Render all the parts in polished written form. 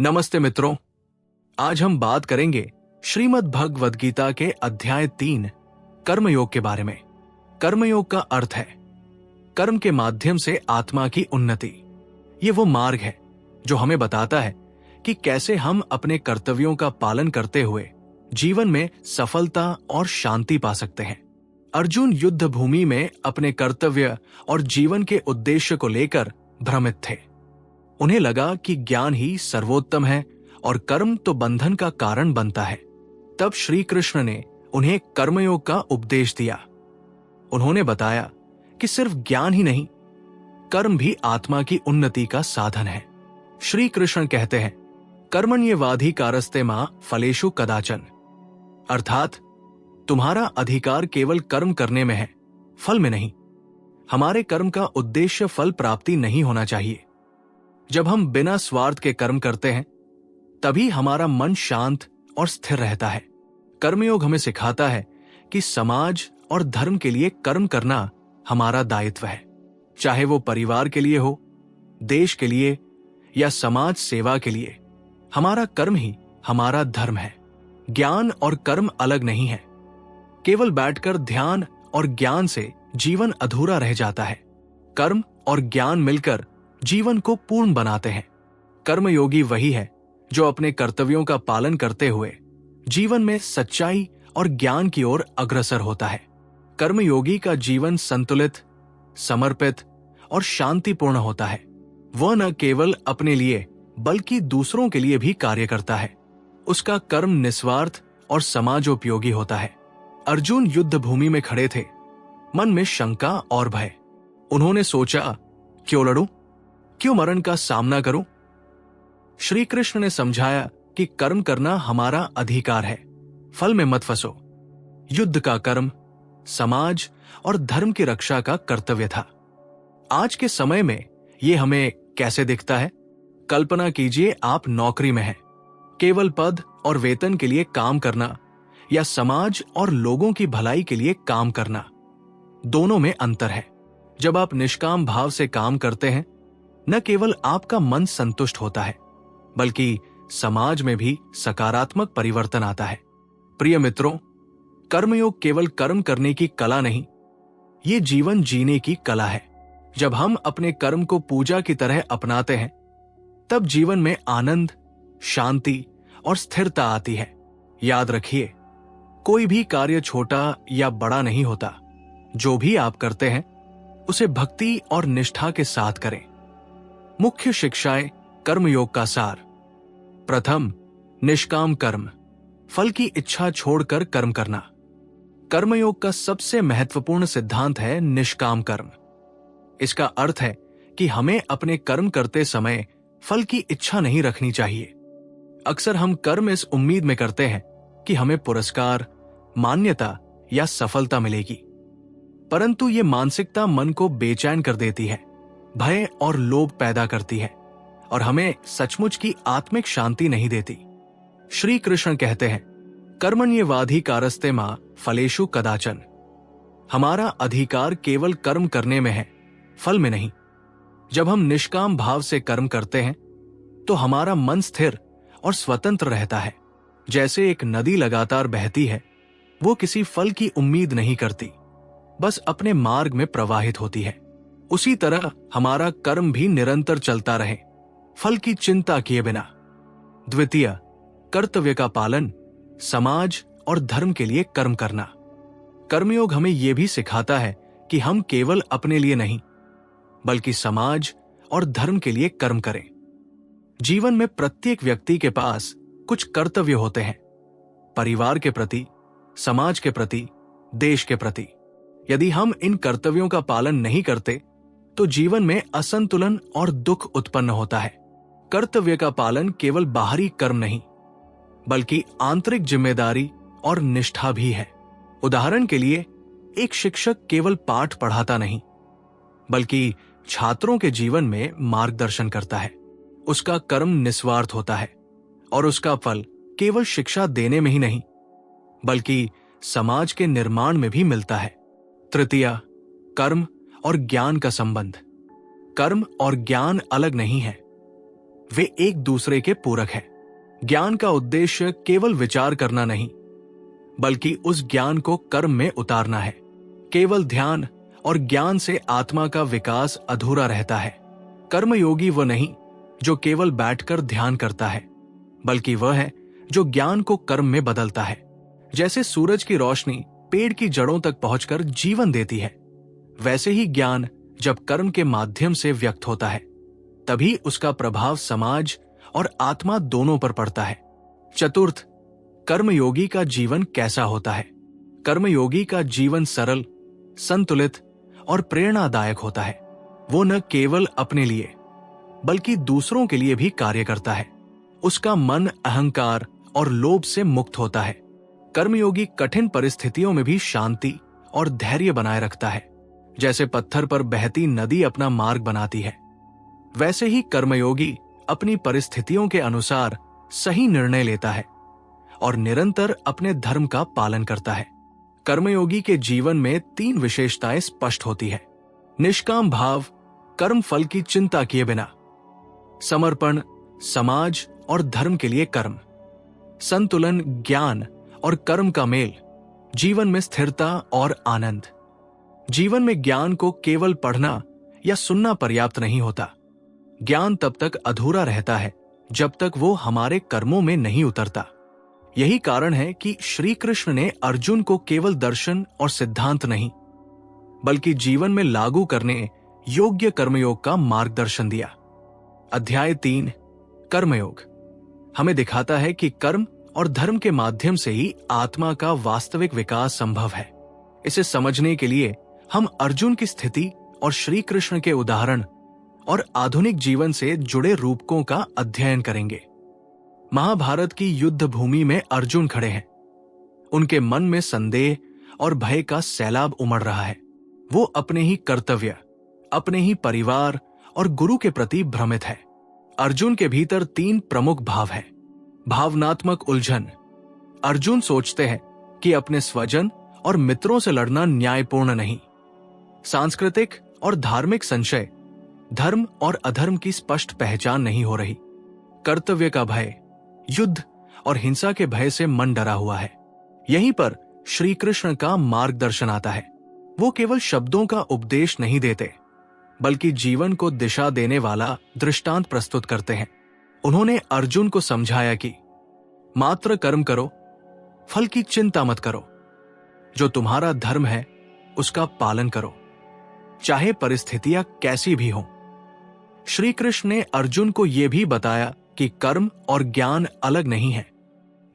नमस्ते मित्रों, आज हम बात करेंगे श्रीमद् भगवद गीता के अध्याय 3 कर्मयोग के बारे में। कर्मयोग का अर्थ है कर्म के माध्यम से आत्मा की उन्नति। ये वो मार्ग है जो हमें बताता है कि कैसे हम अपने कर्तव्यों का पालन करते हुए जीवन में सफलता और शांति पा सकते हैं। अर्जुन युद्ध भूमि में अपने कर्तव्य और जीवन के उद्देश्य को लेकर भ्रमित थे। उन्हें लगा कि ज्ञान ही सर्वोत्तम है और कर्म तो बंधन का कारण बनता है। तब श्री कृष्ण ने उन्हें कर्मयोग का उपदेश दिया। उन्होंने बताया कि सिर्फ ज्ञान ही नहीं, कर्म भी आत्मा की उन्नति का साधन है। श्री कृष्ण कहते हैं, कर्मण्येवाधिकारस्ते मा फलेषु कदाचन, अर्थात तुम्हारा अधिकार केवल कर्म करने में है, फल में नहीं। हमारे कर्म का उद्देश्य फल प्राप्ति नहीं होना चाहिए। जब हम बिना स्वार्थ के कर्म करते हैं तभी हमारा मन शांत और स्थिर रहता है। कर्मयोग हमें सिखाता है कि समाज और धर्म के लिए कर्म करना हमारा दायित्व है, चाहे वो परिवार के लिए हो, देश के लिए या समाज सेवा के लिए। हमारा कर्म ही हमारा धर्म है। ज्ञान और कर्म अलग नहीं है। केवल बैठकर ध्यान और ज्ञान से जीवन अधूरा रह जाता है। कर्म और ज्ञान मिलकर जीवन को पूर्ण बनाते हैं। कर्मयोगी वही है जो अपने कर्तव्यों का पालन करते हुए जीवन में सच्चाई और ज्ञान की ओर अग्रसर होता है। कर्मयोगी का जीवन संतुलित, समर्पित और शांतिपूर्ण होता है। वह न केवल अपने लिए बल्कि दूसरों के लिए भी कार्य करता है। उसका कर्म निस्वार्थ और समाजोपयोगी होता है। अर्जुन युद्ध भूमि में खड़े थे, मन में शंका और भय। उन्होंने सोचा, क्यों लड़ूं? क्यों मरण का सामना करूं? श्री कृष्ण ने समझाया कि कर्म करना हमारा अधिकार है, फल में मत फंसो। युद्ध का कर्म समाज और धर्म की रक्षा का कर्तव्य था। आज के समय में यह हमें कैसे दिखता है? कल्पना कीजिए, आप नौकरी में हैं। केवल पद और वेतन के लिए काम करना या समाज और लोगों की भलाई के लिए काम करना, दोनों में अंतर है। जब आप निष्काम भाव से काम करते हैं, न केवल आपका मन संतुष्ट होता है बल्कि समाज में भी सकारात्मक परिवर्तन आता है। प्रिय मित्रों, कर्मयोग केवल कर्म करने की कला नहीं, ये जीवन जीने की कला है। जब हम अपने कर्म को पूजा की तरह अपनाते हैं तब जीवन में आनंद, शांति और स्थिरता आती है। याद रखिए, कोई भी कार्य छोटा या बड़ा नहीं होता। जो भी आप करते हैं उसे भक्ति और निष्ठा के साथ करें। मुख्य शिक्षाएं कर्मयोग का सार। प्रथम, निष्काम कर्म, फल की इच्छा छोड़कर कर्म करना। कर्मयोग का सबसे महत्वपूर्ण सिद्धांत है निष्काम कर्म। इसका अर्थ है कि हमें अपने कर्म करते समय फल की इच्छा नहीं रखनी चाहिए। अक्सर हम कर्म इस उम्मीद में करते हैं कि हमें पुरस्कार, मान्यता या सफलता मिलेगी, परंतु ये मानसिकता मन को बेचैन कर देती है, भय और लोभ पैदा करती है और हमें सचमुच की आत्मिक शांति नहीं देती। श्री कृष्ण कहते हैं, कर्मण्येवाधिकारस्ते मा फलेषु कदाचन, हमारा अधिकार केवल कर्म करने में है, फल में नहीं। जब हम निष्काम भाव से कर्म करते हैं तो हमारा मन स्थिर और स्वतंत्र रहता है। जैसे एक नदी लगातार बहती है, वो किसी फल की उम्मीद नहीं करती, बस अपने मार्ग में प्रवाहित होती है। उसी तरह हमारा कर्म भी निरंतर चलता रहे, फल की चिंता किए बिना। द्वितीय, कर्तव्य का पालन, समाज और धर्म के लिए कर्म करना। कर्मयोग हमें यह भी सिखाता है कि हम केवल अपने लिए नहीं बल्कि समाज और धर्म के लिए कर्म करें। जीवन में प्रत्येक व्यक्ति के पास कुछ कर्तव्य होते हैं, परिवार के प्रति, समाज के प्रति, देश के प्रति। यदि हम इन कर्तव्यों का पालन नहीं करते तो जीवन में असंतुलन और दुख उत्पन्न होता है। कर्तव्य का पालन केवल बाहरी कर्म नहीं बल्कि आंतरिक जिम्मेदारी और निष्ठा भी है। उदाहरण के लिए, एक शिक्षक केवल पाठ पढ़ाता नहीं बल्कि छात्रों के जीवन में मार्गदर्शन करता है। उसका कर्म निस्वार्थ होता है और उसका फल केवल शिक्षा देने में ही नहीं बल्कि समाज के निर्माण में भी मिलता है। तृतीय, कर्म और ज्ञान का संबंध। कर्म और ज्ञान अलग नहीं है, वे एक दूसरे के पूरक हैं। ज्ञान का उद्देश्य केवल विचार करना नहीं, बल्कि उस ज्ञान को कर्म में उतारना है। केवल ध्यान और ज्ञान से आत्मा का विकास अधूरा रहता है। कर्मयोगी वह नहीं जो केवल बैठकर ध्यान करता है, बल्कि वह है जो ज्ञान को कर्म में बदलता है। जैसे सूरज की रोशनी पेड़ की जड़ों तक पहुंचकर जीवन देती है, वैसे ही ज्ञान जब कर्म के माध्यम से व्यक्त होता है, तभी उसका प्रभाव समाज और आत्मा दोनों पर पड़ता है। चतुर्थ, कर्मयोगी का जीवन कैसा होता है? कर्मयोगी का जीवन सरल, संतुलित और प्रेरणादायक होता है। वो न केवल अपने लिए बल्कि दूसरों के लिए भी कार्य करता है। उसका मन अहंकार और लोभ से मुक्त होता है। कर्मयोगी कठिन परिस्थितियों में भी शांति और धैर्य बनाए रखता है। जैसे पत्थर पर बहती नदी अपना मार्ग बनाती है, वैसे ही कर्मयोगी अपनी परिस्थितियों के अनुसार सही निर्णय लेता है और निरंतर अपने धर्म का पालन करता है। कर्मयोगी के जीवन में 3 विशेषताएं स्पष्ट होती है। निष्काम भाव, कर्म फल की चिंता किए बिना। समर्पण, समाज और धर्म के लिए कर्म। संतुलन, ज्ञान और कर्म का मेल, जीवन में स्थिरता और आनंद। जीवन में ज्ञान को केवल पढ़ना या सुनना पर्याप्त नहीं होता। ज्ञान तब तक अधूरा रहता है जब तक वो हमारे कर्मों में नहीं उतरता। यही कारण है कि श्री कृष्ण ने अर्जुन को केवल दर्शन और सिद्धांत नहीं, बल्कि जीवन में लागू करने योग्य कर्मयोग का मार्गदर्शन दिया। अध्याय 3 कर्मयोग हमें दिखाता है कि कर्म और धर्म के माध्यम से ही आत्मा का वास्तविक विकास संभव है। इसे समझने के लिए हम अर्जुन की स्थिति और श्री कृष्ण के उदाहरण और आधुनिक जीवन से जुड़े रूपकों का अध्ययन करेंगे। महाभारत की युद्ध भूमि में अर्जुन खड़े हैं। उनके मन में संदेह और भय का सैलाब उमड़ रहा है। वो अपने ही कर्तव्य, अपने ही परिवार और गुरु के प्रति भ्रमित है। अर्जुन के भीतर 3 प्रमुख भाव हैं। भावनात्मक उलझन। अर्जुन सोचते हैं कि अपने स्वजन और मित्रों से लड़ना न्यायपूर्ण नहीं। सांस्कृतिक और धार्मिक संशय, धर्म और अधर्म की स्पष्ट पहचान नहीं हो रही। कर्तव्य का भय, युद्ध और हिंसा के भय से मन डरा हुआ है। यहीं पर श्री कृष्ण का मार्गदर्शन आता है। वो केवल शब्दों का उपदेश नहीं देते, बल्कि जीवन को दिशा देने वाला दृष्टांत प्रस्तुत करते हैं। उन्होंने अर्जुन को समझाया कि मात्र कर्म करो, फल की चिंता मत करो। जो तुम्हारा धर्म है उसका पालन करो, चाहे परिस्थितियां कैसी भी हों। श्री कृष्ण ने अर्जुन को यह भी बताया कि कर्म और ज्ञान अलग नहीं है।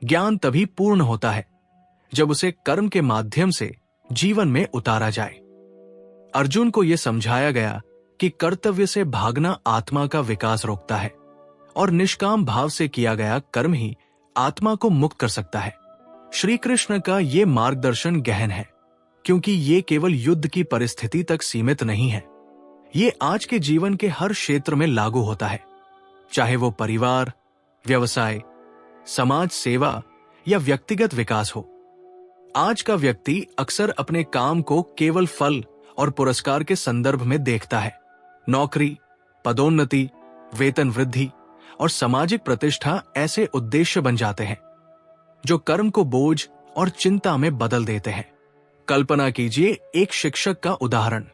ज्ञान तभी पूर्ण होता है जब उसे कर्म के माध्यम से जीवन में उतारा जाए। अर्जुन को यह समझाया गया कि कर्तव्य से भागना आत्मा का विकास रोकता है और निष्काम भाव से किया गया कर्म ही आत्मा को मुक्त कर सकता है। श्री कृष्ण का यह मार्गदर्शन गहन है, क्योंकि ये केवल युद्ध की परिस्थिति तक सीमित नहीं है। ये आज के जीवन के हर क्षेत्र में लागू होता है, चाहे वो परिवार, व्यवसाय, समाज सेवा या व्यक्तिगत विकास हो। आज का व्यक्ति अक्सर अपने काम को केवल फल और पुरस्कार के संदर्भ में देखता है। नौकरी, पदोन्नति, वेतन वृद्धि और सामाजिक प्रतिष्ठा ऐसे उद्देश्य बन जाते हैं जो कर्म को बोझ और चिंता में बदल देते हैं। कल्पना कीजिए एक शिक्षक का उदाहरण।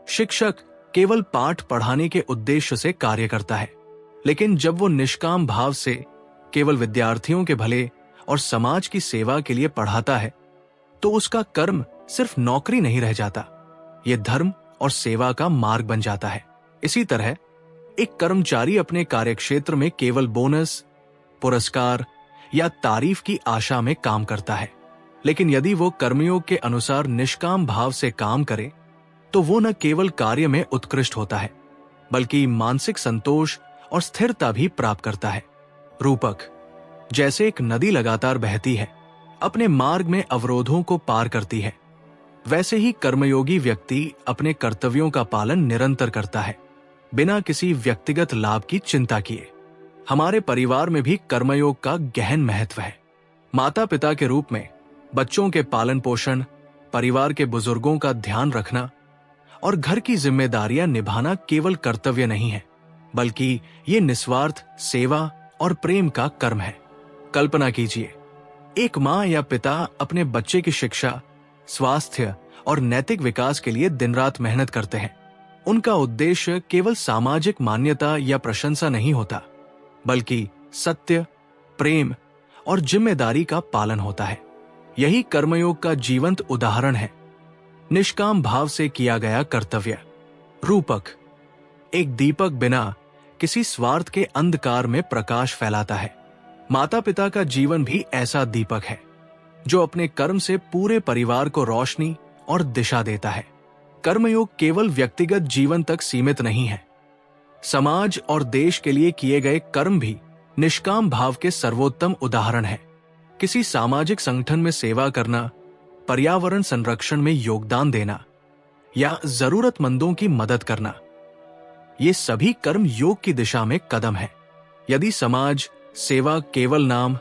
शिक्षक केवल पाठ पढ़ाने के उद्देश्य से कार्य करता है, लेकिन जब वो निष्काम भाव से केवल विद्यार्थियों के भले और समाज की सेवा के लिए पढ़ाता है, तो उसका कर्म सिर्फ नौकरी नहीं रह जाता, ये धर्म और सेवा का मार्ग बन जाता है। इसी तरह एक कर्मचारी अपने कार्यक्षेत्र में केवल बोनस, पुरस्कार या तारीफ की आशा में काम करता है, लेकिन यदि वो कर्मयोग के अनुसार निष्काम भाव से काम करे, तो वो न केवल कार्य में उत्कृष्ट होता है, बल्कि मानसिक संतोष और स्थिरता भी प्राप्त करता है। रूपक। जैसे एक नदी लगातार बहती है, अपने मार्ग में अवरोधों को पार करती है, वैसे ही कर्मयोगी व्यक्ति अपने कर्तव्यों का पालन निरंतर करता है, बिना किसी व्यक्तिगत लाभ की चिंता किए। हमारे परिवार में भी कर्मयोग का गहन महत्व है। माता पिता के रूप में बच्चों के पालन पोषण, परिवार के बुजुर्गों का ध्यान रखना और घर की जिम्मेदारियां निभाना केवल कर्तव्य नहीं है, बल्कि ये निस्वार्थ सेवा और प्रेम का कर्म है। कल्पना कीजिए, एक माँ या पिता अपने बच्चे की शिक्षा, स्वास्थ्य और नैतिक विकास के लिए दिन रात मेहनत करते हैं। उनका उद्देश्य केवल सामाजिक मान्यता या प्रशंसा नहीं होता, बल्कि सत्य, प्रेम और जिम्मेदारी का पालन होता है। यही कर्मयोग का जीवंत उदाहरण है। निष्काम भाव से किया गया कर्तव्य। रूपक: एक दीपक बिना किसी स्वार्थ के अंधकार में प्रकाश फैलाता है। माता पिता का जीवन भी ऐसा दीपक है, जो अपने कर्म से पूरे परिवार को रोशनी और दिशा देता है। कर्मयोग केवल व्यक्तिगत जीवन तक सीमित नहीं है। समाज और देश के लिए किए गए कर्म भी निष्काम भाव के सर्वोत्तम उदाहरण है। किसी सामाजिक संगठन में सेवा करना, पर्यावरण संरक्षण में योगदान देना या जरूरतमंदों की मदद करना, ये सभी कर्म योग की दिशा में कदम है। यदि समाज सेवा केवल नाम,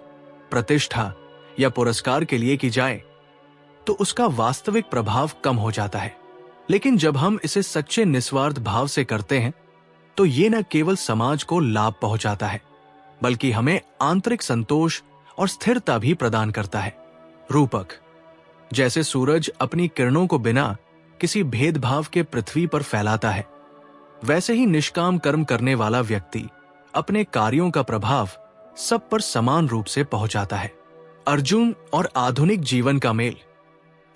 प्रतिष्ठा या पुरस्कार के लिए की जाए, तो उसका वास्तविक प्रभाव कम हो जाता है। लेकिन जब हम इसे सच्चे निस्वार्थ भाव से करते हैं, तो ये न केवल समाज को लाभ पहुंचाता है, बल्कि हमें आंतरिक संतोष और स्थिरता भी प्रदान करता है। रूपक: जैसे सूरज अपनी किरणों को बिना किसी भेदभाव के पृथ्वी पर फैलाता है, वैसे ही निष्काम कर्म करने वाला व्यक्ति अपने कार्यों का प्रभाव सब पर समान रूप से पहुंचाता है। अर्जुन और आधुनिक जीवन का मेल।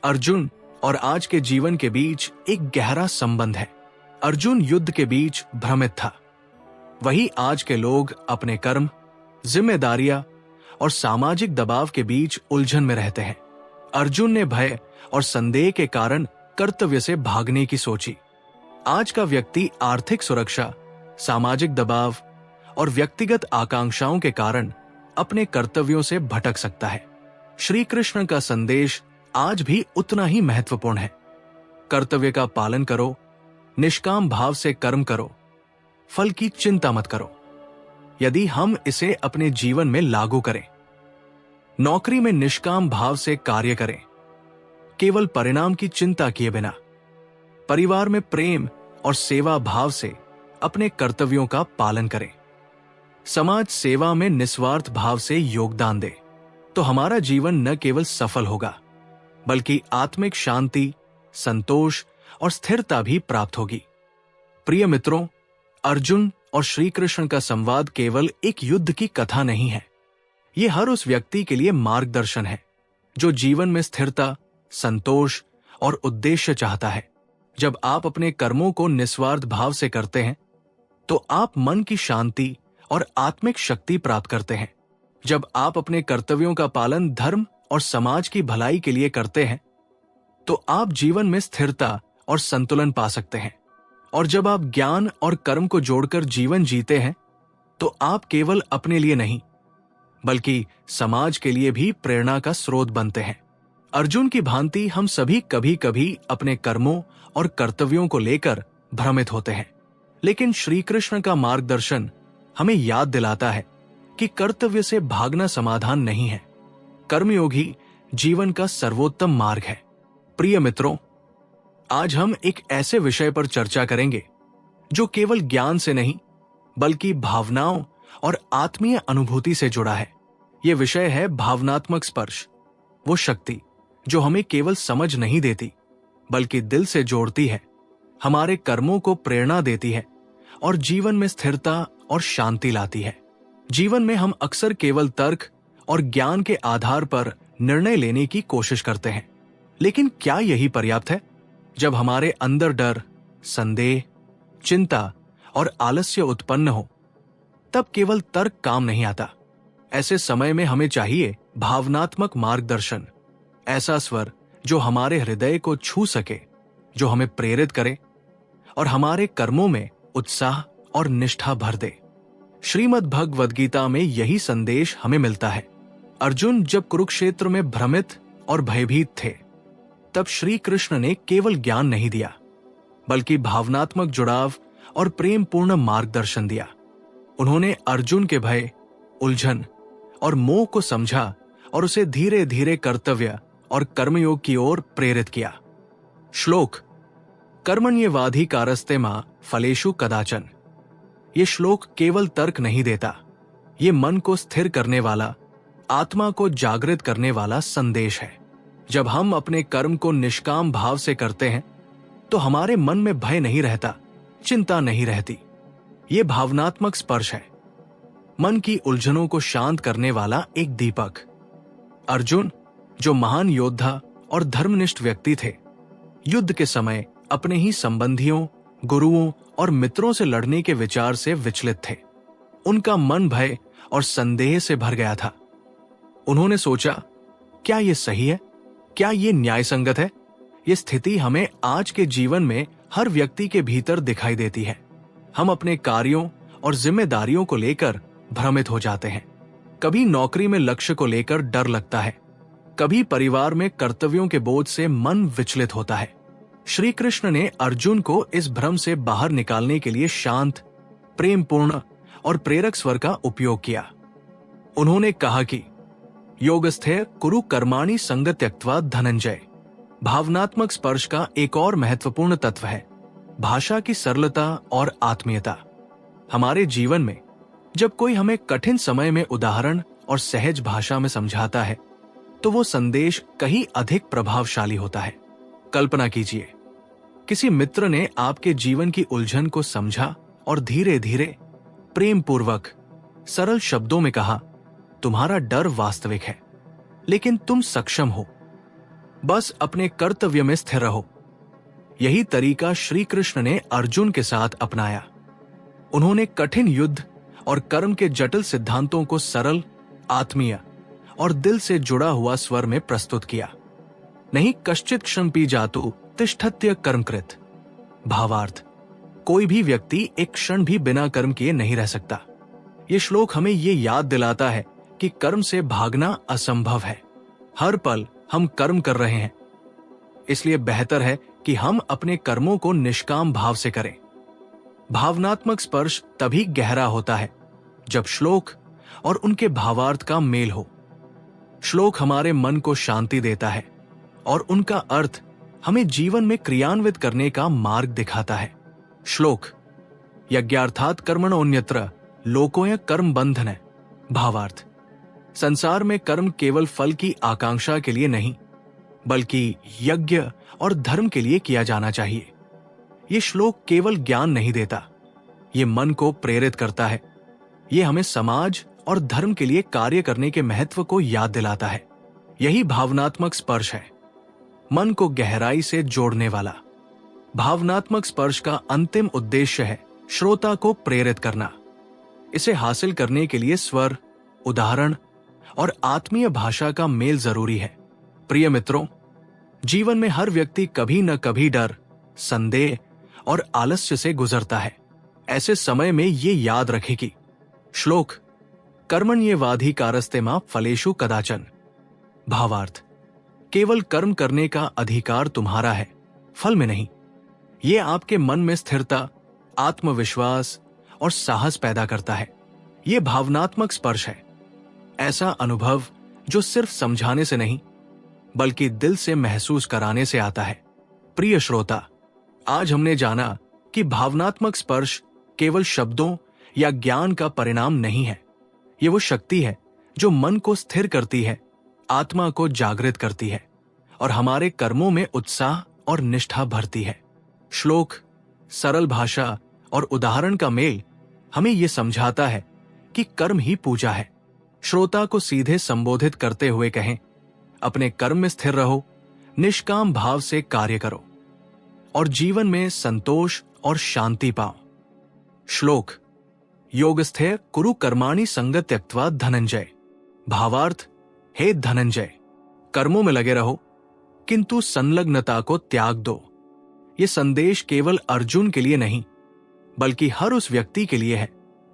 अर्जुन और आज के जीवन के बीच एक गहरा संबंध है। अर्जुन युद्ध के बीच भ्रमित था, वही आज के लोग अपने कर्म, जिम्मेदारियां और सामाजिक दबाव के बीच उलझन में रहते हैं। अर्जुन ने भय और संदेह के कारण कर्तव्य से भागने की सोची। आज का व्यक्ति आर्थिक सुरक्षा, सामाजिक दबाव और व्यक्तिगत आकांक्षाओं के कारण अपने कर्तव्यों से भटक सकता है। श्री कृष्ण का संदेश आज भी उतना ही महत्वपूर्ण है। कर्तव्य का पालन करो, निष्काम भाव से कर्म करो, फल की चिंता मत करो। यदि हम इसे अपने जीवन में लागू करें, नौकरी में निष्काम भाव से कार्य करें, केवल परिणाम की चिंता किए बिना, परिवार में प्रेम और सेवा भाव से अपने कर्तव्यों का पालन करें, समाज सेवा में निस्वार्थ भाव से योगदान दें, तो हमारा जीवन न केवल सफल होगा, बल्कि आत्मिक शांति, संतोष और स्थिरता भी प्राप्त होगी। प्रिय मित्रों, अर्जुन और श्री कृष्ण का संवाद केवल एक युद्ध की कथा नहीं है। ये हर उस व्यक्ति के लिए मार्गदर्शन है जो जीवन में स्थिरता, संतोष और उद्देश्य चाहता है। जब आप अपने कर्मों को निस्वार्थ भाव से करते हैं, तो आप मन की शांति और आत्मिक शक्ति प्राप्त करते हैं। जब आप अपने कर्तव्यों का पालन धर्म और समाज की भलाई के लिए करते हैं, तो आप जीवन में स्थिरता और संतुलन पा सकते हैं। और जब आप ज्ञान और कर्म को जोड़कर जीवन जीते हैं, तो आप केवल अपने लिए नहीं, बल्कि समाज के लिए भी प्रेरणा का स्रोत बनते हैं। अर्जुन की भांति हम सभी कभी कभी अपने कर्मों और कर्तव्यों को लेकर भ्रमित होते हैं, लेकिन श्री कृष्ण का मार्गदर्शन हमें याद दिलाता है कि कर्तव्य से भागना समाधान नहीं है। कर्मयोग ही जीवन का सर्वोत्तम मार्ग है। प्रिय मित्रों, आज हम एक ऐसे विषय पर चर्चा करेंगे जो केवल ज्ञान से नहीं, बल्कि भावनाओं और आत्मीय अनुभूति से जुड़ा है। यह विषय है भावनात्मक स्पर्श, वो शक्ति जो हमें केवल समझ नहीं देती, बल्कि दिल से जोड़ती है, हमारे कर्मों को प्रेरणा देती है और जीवन में स्थिरता और शांति लाती है। जीवन में हम अक्सर केवल तर्क और ज्ञान के आधार पर निर्णय लेने की कोशिश करते हैं, लेकिन क्या यही पर्याप्त है? जब हमारे अंदर डर, संदेह, चिंता और आलस्य उत्पन्न हो, तब केवल तर्क काम नहीं आता। ऐसे समय में हमें चाहिए भावनात्मक मार्गदर्शन, ऐसा स्वर जो हमारे हृदय को छू सके, जो हमें प्रेरित करे और हमारे कर्मों में उत्साह और निष्ठा भर दे। श्रीमद् भगवद गीता में यही संदेश हमें मिलता है। अर्जुन जब कुरुक्षेत्र में भ्रमित और भयभीत थे, तब श्री कृष्ण ने केवल ज्ञान नहीं दिया, बल्कि भावनात्मक जुड़ाव और प्रेमपूर्ण मार्गदर्शन दिया। उन्होंने अर्जुन के भय, उलझन और मोह को समझा और उसे धीरे धीरे कर्तव्य और कर्मयोग की ओर प्रेरित किया। श्लोक: कर्मण्येवाधिकारस्ते मा फलेषु कदाचन। ये श्लोक केवल तर्क नहीं देता, ये मन को स्थिर करने वाला, आत्मा को जागृत करने वाला संदेश है। जब हम अपने कर्म को निष्काम भाव से करते हैं तो हमारे मन में भय नहीं रहता, चिंता नहीं रहती। ये भावनात्मक स्पर्श है, मन की उलझनों को शांत करने वाला एक दीपक। अर्जुन, जो महान योद्धा और धर्मनिष्ठ व्यक्ति थे, युद्ध के समय अपने ही संबंधियों, गुरुओं और मित्रों से लड़ने के विचार से विचलित थे। उनका मन भय और संदेह से भर गया था। उन्होंने सोचा, क्या यह सही है? क्या ये न्याय संगत है? ये स्थिति हमें आज के जीवन में हर व्यक्ति के भीतर दिखाई देती है। हम अपने कार्यों और जिम्मेदारियों को लेकर भ्रमित हो जाते हैं। कभी नौकरी में लक्ष्य को लेकर डर लगता है, कभी परिवार में कर्तव्यों के बोझ से मन विचलित होता है। श्री कृष्ण ने अर्जुन को इस भ्रम से बाहर निकालने के लिए शांत, प्रेमपूर्ण और प्रेरक स्वर का उपयोग किया। उन्होंने कहा कि योगस्थे कुरु कर्माणि संग त्यक्त्वा धनंजय। भावनात्मक स्पर्श का एक और महत्वपूर्ण तत्व है भाषा की सरलता और आत्मीयता। हमारे जीवन में जब कोई हमें कठिन समय में उदाहरण और सहज भाषा में समझाता है तो वो संदेश कहीं अधिक प्रभावशाली होता है। कल्पना कीजिए, किसी मित्र ने आपके जीवन की उलझन को समझा और धीरे धीरे प्रेम पूर्वक सरल शब्दों में कहा, तुम्हारा डर वास्तविक है, लेकिन तुम सक्षम हो, बस अपने कर्तव्य में स्थिर रहो। यही तरीका श्री कृष्ण ने अर्जुन के साथ अपनाया। उन्होंने कठिन युद्ध और कर्म के जटिल सिद्धांतों को सरल, आत्मीय और दिल से जुड़ा हुआ स्वर में प्रस्तुत किया। नहीं कश्चित क्षमपि जातु तिष्ठत्य कर्मकृत। भावार्थ, कोई भी व्यक्ति एक क्षण भी बिना कर्म किए नहीं रह सकता। ये श्लोक हमें ये याद दिलाता है कि कर्म से भागना असंभव है। हर पल हम कर्म कर रहे हैं, इसलिए बेहतर है कि हम अपने कर्मों को निष्काम भाव से करें। भावनात्मक स्पर्श तभी गहरा होता है जब श्लोक और उनके भावार्थ का मेल हो। श्लोक हमारे मन को शांति देता है और उनका अर्थ हमें जीवन में क्रियान्वित करने का मार्ग दिखाता है। श्लोक, यज्ञार्थात् कर्मणोऽन्यत्र लोकोय कर्म बंधन। भावार्थ, संसार में कर्म केवल फल की आकांक्षा के लिए नहीं, बल्कि यज्ञ और धर्म के लिए किया जाना चाहिए। ये श्लोक केवल ज्ञान नहीं देता, ये मन को प्रेरित करता है। ये हमें समाज और धर्म के लिए कार्य करने के महत्व को याद दिलाता है। यही भावनात्मक स्पर्श है, मन को गहराई से जोड़ने वाला। भावनात्मक स्पर्श का अंतिम उद्देश्य है श्रोता को प्रेरित करना। इसे हासिल करने के लिए स्वर, उदाहरण और आत्मीय भाषा का मेल जरूरी है। प्रिय मित्रों, जीवन में हर व्यक्ति कभी न कभी डर, संदेह और आलस्य से गुजरता है। ऐसे समय में ये याद रखें कि श्लोक, कर्मण्येवाधिकारस्ते मा फलेषु कदाचन। भावार्थ, केवल कर्म करने का अधिकार तुम्हारा है, फल में नहीं। ये आपके मन में स्थिरता, आत्मविश्वास और साहस पैदा करता है। ये भावनात्मक स्पर्श है, ऐसा अनुभव जो सिर्फ समझाने से नहीं बल्कि दिल से महसूस कराने से आता है। प्रिय श्रोता, आज हमने जाना कि भावनात्मक स्पर्श केवल शब्दों या ज्ञान का परिणाम नहीं है। ये वो शक्ति है जो मन को स्थिर करती है, आत्मा को जागृत करती है और हमारे कर्मों में उत्साह और निष्ठा भरती है। श्लोक, सरल भाषा और उदाहरण का मेल हमें यह समझाता है कि कर्म ही पूजा है। श्रोता को सीधे संबोधित करते हुए कहें, अपने कर्म में स्थिर रहो, निष्काम भाव से कार्य करो और जीवन में संतोष और शांति पाओ। श्लोक, योगस्थे कुरु कर्माणि संग त्यक्त्वा धनंजय। भावार्थ, हे धनंजय, कर्मों में लगे रहो किंतु संलग्नता को त्याग दो। ये संदेश केवल अर्जुन के लिए नहीं बल्कि हर उस व्यक्ति के लिए है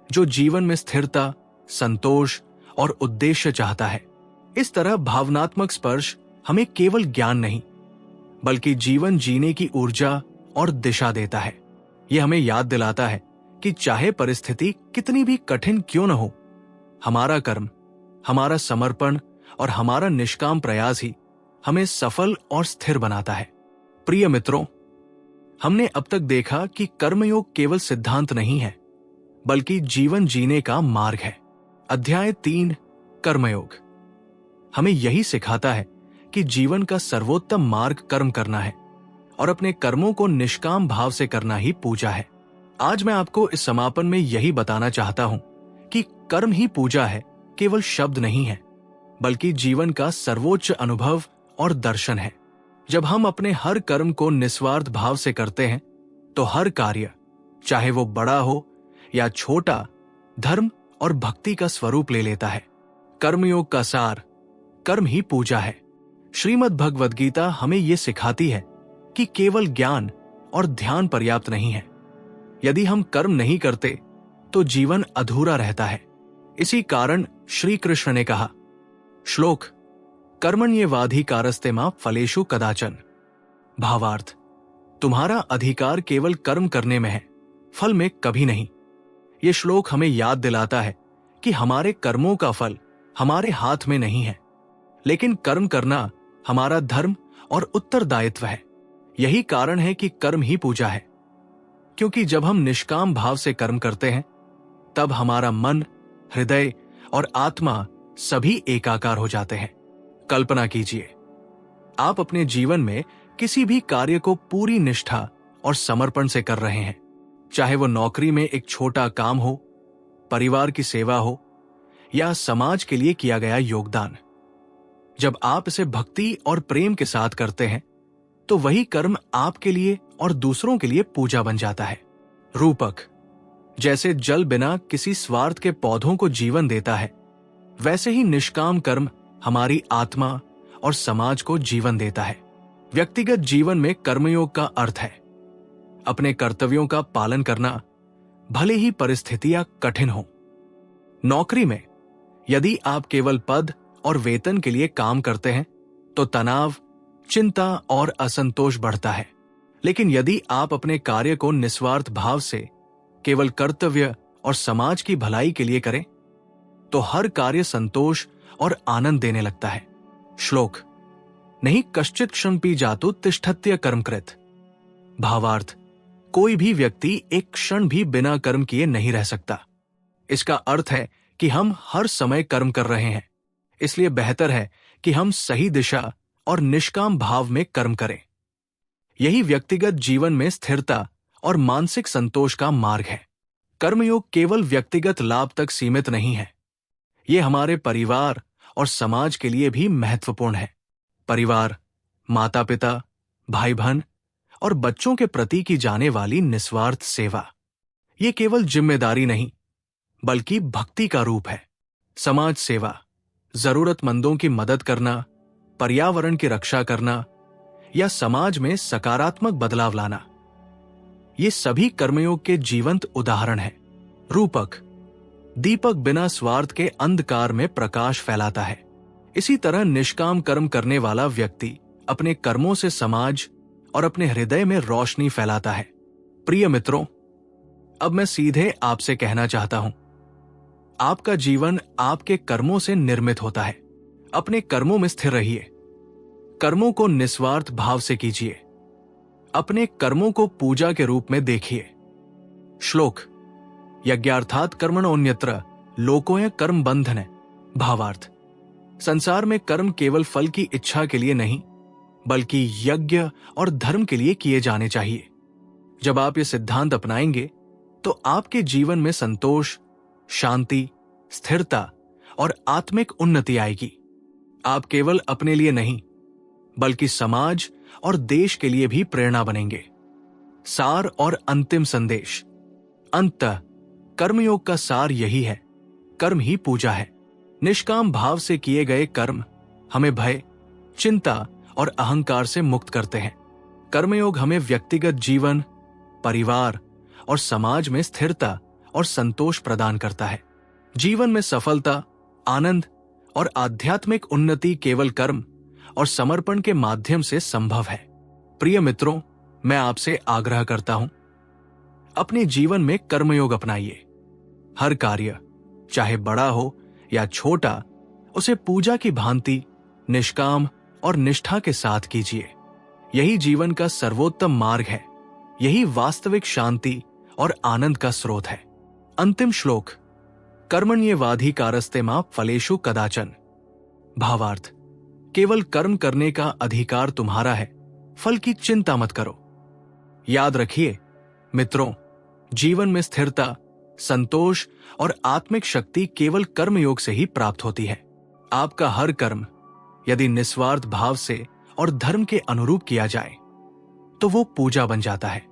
जो जीवन में स्थिरता, संतोष और उद्देश्य चाहता है। इस तरह भावनात्मक स्पर्श हमें केवल ज्ञान नहीं बल्कि जीवन जीने की ऊर्जा और दिशा देता है। यह हमें याद दिलाता है कि चाहे परिस्थिति कितनी भी कठिन क्यों न हो, हमारा कर्म, हमारा समर्पण और हमारा निष्काम प्रयास ही हमें सफल और स्थिर बनाता है। प्रिय मित्रों, हमने अब तक देखा कि कर्मयोग केवल सिद्धांत नहीं है बल्कि जीवन जीने का मार्ग है। अध्याय 3 कर्मयोग हमें यही सिखाता है कि जीवन का सर्वोत्तम मार्ग कर्म करना है और अपने कर्मों को निष्काम भाव से करना ही पूजा है। आज मैं आपको इस समापन में यही बताना चाहता हूं कि कर्म ही पूजा है, केवल शब्द नहीं है, बल्कि जीवन का सर्वोच्च अनुभव और दर्शन है। जब हम अपने हर कर्म को निस्वार्थ भाव से करते हैं तो हर कार्य, चाहे वो बड़ा हो या छोटा, धर्म और भक्ति का स्वरूप ले लेता है। कर्मयोग का सार कर्म ही पूजा है। श्रीमद् भगवद गीता हमें यह सिखाती है कि केवल ज्ञान और ध्यान पर्याप्त नहीं है। यदि हम कर्म नहीं करते तो जीवन अधूरा रहता है। इसी कारण श्री कृष्ण ने कहा, श्लोक कर्मण्येवाधिकारस्ते मा फलेषु कदाचन। भावार्थ, तुम्हारा अधिकार केवल कर्म करने में है, फल में कभी नहीं। ये श्लोक हमें याद दिलाता है कि हमारे कर्मों का फल हमारे हाथ में नहीं है, लेकिन कर्म करना हमारा धर्म और उत्तरदायित्व है। यही कारण है कि कर्म ही पूजा है, क्योंकि जब हम निष्काम भाव से कर्म करते हैं तब हमारा मन, हृदय और आत्मा सभी एकाकार हो जाते हैं। कल्पना कीजिए, आप अपने जीवन में किसी भी कार्य को पूरी निष्ठा और समर्पण से कर रहे हैं, चाहे वो नौकरी में एक छोटा काम हो, परिवार की सेवा हो या समाज के लिए किया गया योगदान। जब आप इसे भक्ति और प्रेम के साथ करते हैं तो वही कर्म आपके लिए और दूसरों के लिए पूजा बन जाता है। रूपक, जैसे जल बिना किसी स्वार्थ के पौधों को जीवन देता है, वैसे ही निष्काम कर्म हमारी आत्मा और समाज को जीवन देता है। व्यक्तिगत जीवन में कर्मयोग का अर्थ है अपने कर्तव्यों का पालन करना, भले ही परिस्थितियां कठिन हो। नौकरी में यदि आप केवल पद और वेतन के लिए काम करते हैं तो तनाव, चिंता और असंतोष बढ़ता है। लेकिन यदि आप अपने कार्य को निस्वार्थ भाव से केवल कर्तव्य और समाज की भलाई के लिए करें तो हर कार्य संतोष और आनंद देने लगता है। श्लोक नहीं कश्चित् क्षणपि जातु तिष्ठत्य कर्मकृत। भावार्थ, कोई भी व्यक्ति एक क्षण भी बिना कर्म किए नहीं रह सकता। इसका अर्थ है कि हम हर समय कर्म कर रहे हैं, इसलिए बेहतर है कि हम सही दिशा और निष्काम भाव में कर्म करें। यही व्यक्तिगत जीवन में स्थिरता और मानसिक संतोष का मार्ग है। कर्मयोग केवल व्यक्तिगत लाभ तक सीमित नहीं है, ये हमारे परिवार और समाज के लिए भी महत्वपूर्ण है। परिवार, माता पिता, भाई बहन और बच्चों के प्रति की जाने वाली निस्वार्थ सेवा, ये केवल जिम्मेदारी नहीं बल्कि भक्ति का रूप है। समाज सेवा, जरूरतमंदों की मदद करना, पर्यावरण की रक्षा करना या समाज में सकारात्मक बदलाव लाना, ये सभी कर्मयोग के जीवंत उदाहरण हैं। रूपक, दीपक बिना स्वार्थ के अंधकार में प्रकाश फैलाता है। इसी तरह निष्काम कर्म करने वाला व्यक्ति अपने कर्मों से समाज और अपने हृदय में रोशनी फैलाता है। प्रिय मित्रों, अब मैं सीधे आपसे कहना चाहता हूं, आपका जीवन आपके कर्मों से निर्मित होता है। अपने कर्मों में स्थिर रहिए, कर्मों को निस्वार्थ भाव से कीजिए, अपने कर्मों को पूजा के रूप में देखिए। श्लोक यज्ञार्थात् कर्मणोऽन्यत्र लोकोय कर्म बंधन। भावार्थ, संसार में कर्म केवल फल की इच्छा के लिए नहीं बल्कि यज्ञ और धर्म के लिए किए जाने चाहिए। जब आप ये सिद्धांत अपनाएंगे तो आपके जीवन में संतोष, शांति, स्थिरता और आत्मिक उन्नति आएगी। आप केवल अपने लिए नहीं बल्कि समाज और देश के लिए भी प्रेरणा बनेंगे। सार और अंतिम संदेश। अंततः कर्मयोग का सार यही है, कर्म ही पूजा है। निष्काम भाव से किए गए कर्म हमें भय, चिंता और अहंकार से मुक्त करते हैं। कर्मयोग हमें व्यक्तिगत जीवन, परिवार और समाज में स्थिरता और संतोष प्रदान करता है। जीवन में सफलता, आनंद और आध्यात्मिक उन्नति केवल कर्म और समर्पण के माध्यम से संभव है। प्रिय मित्रों, मैं आपसे आग्रह करता हूं, अपने जीवन में कर्मयोग अपनाइए। हर कार्य, चाहे बड़ा हो या छोटा, उसे पूजा की भांति निष्काम और निष्ठा के साथ कीजिए। यही जीवन का सर्वोत्तम मार्ग है, यही वास्तविक शांति और आनंद का स्रोत है। अंतिम श्लोक। कर्मण्येवाधिकारस्ते मा फलेषु कदाचन। भावार्थ, केवल कर्म करने का अधिकार तुम्हारा है, फल की चिंता मत करो। याद रखिए मित्रों, जीवन में स्थिरता, संतोष और आत्मिक शक्ति केवल कर्मयोग से ही प्राप्त होती है। आपका हर कर्म यदि निस्वार्थ भाव से और धर्म के अनुरूप किया जाए तो वो पूजा बन जाता है।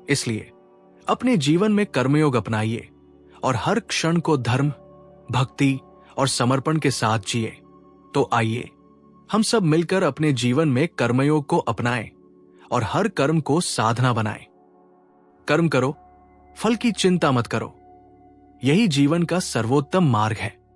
इसलिए अपने जीवन में कर्मयोग अपनाइए और हर क्षण को धर्म, भक्ति और समर्पण के साथ जिए। तो आइए हम सब मिलकर अपने जीवन में कर्मयोग को अपनाएं और हर कर्म को साधना बनाएं। कर्म करो, फल की चिंता मत करो। यही जीवन का सर्वोत्तम मार्ग है।